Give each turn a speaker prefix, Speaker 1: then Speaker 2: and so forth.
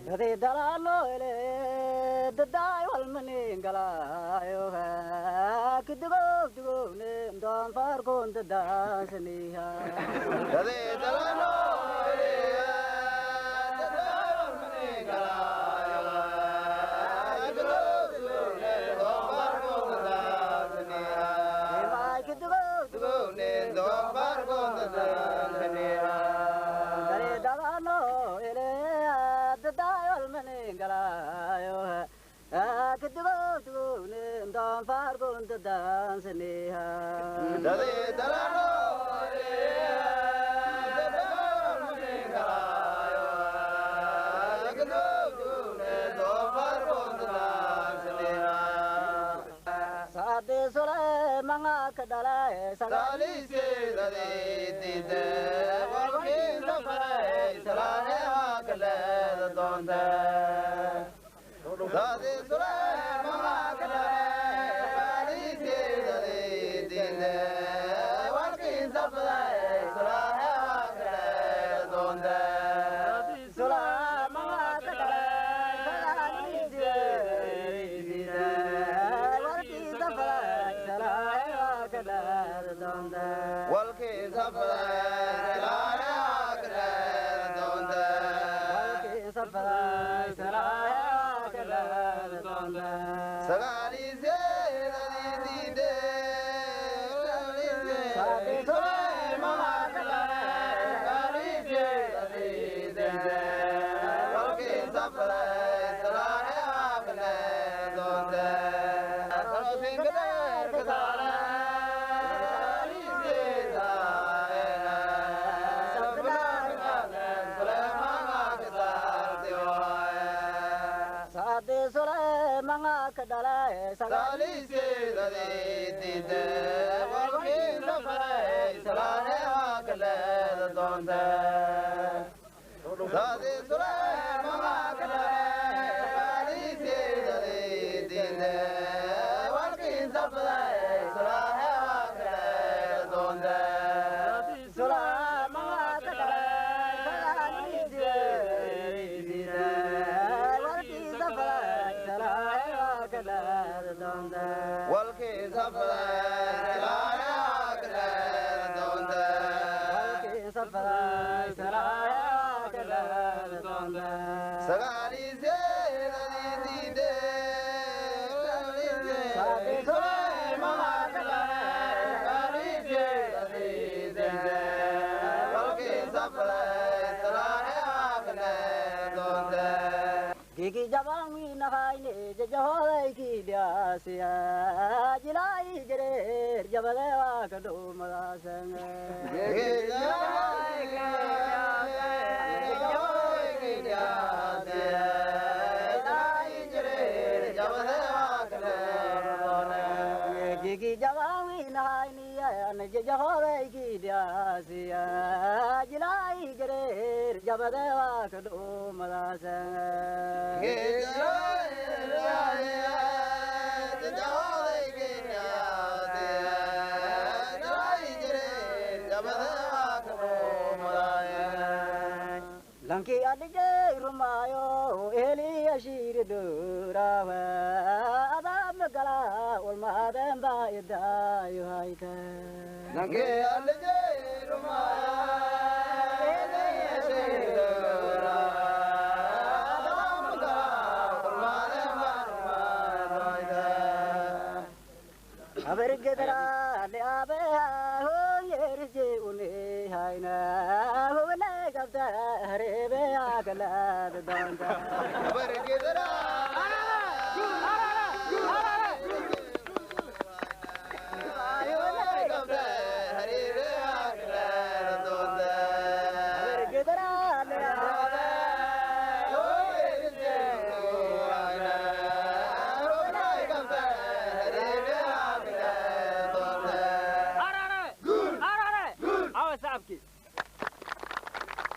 Speaker 1: هذه دلالو إلى الداي والمنين قلايوها كدقو دقو ندون فاركون تداسنيها
Speaker 2: هذه دلالو إلى الداي والمنين قلايوها كدقو دقو ندون فاركون تداسنيها
Speaker 1: كدقو
Speaker 2: دقو ندون فاركون تداسنيها
Speaker 1: هذه دلالو إلى الداي والمنين قلايوها كدقو دقو ندون فاركون تداسنيها
Speaker 2: هذه دلالو
Speaker 1: Manga kadala
Speaker 2: Sali se dade dide walkin safai salane akale donde Sadi sura manga kadala Sali se dade dide walkin safai salane akale donde
Speaker 1: Sura manga kadala Sali se dide walkin safai salane akale donde
Speaker 2: walkin safai salane akale donde
Speaker 1: walkin safai salane akale donde
Speaker 2: Sagali se dade dide
Speaker 1: Sadi sura manga kadala
Speaker 2: Sagali se dade dide walkin safai salane akale donde Salo singar kasara
Speaker 1: Sadi sura manga kadala
Speaker 2: Sali se dade dide walkin safai salane akale donde Sadi sura manga kadale Sali se dade dide walkin safai salane akale donde
Speaker 1: Sura manga kadala Sadi se dide walkin safai salane akale donde
Speaker 2: walkin safai salane akale donde
Speaker 1: walkin safai salane akale donde
Speaker 2: Sagali se dade dide
Speaker 1: Sadi sura manga
Speaker 2: Sagali se dade dide walkin safai salane akale donde
Speaker 1: Gigi jabang mi nakaini jajoy ki diasya jilai jere jabalewa kadu malasang Gigi jabang mi nakaini jajoy ki diasya jilai jere jabalewa kadu malasang Langki adije rumayo eli ashir durawa adam gala ul madam ba idayu haita
Speaker 2: Nange alje rumaya ele ashira adam ga urmane marmada
Speaker 1: aber gedra le abe ho yerje une haina ho le gabda harebe agala donda
Speaker 2: abar gidra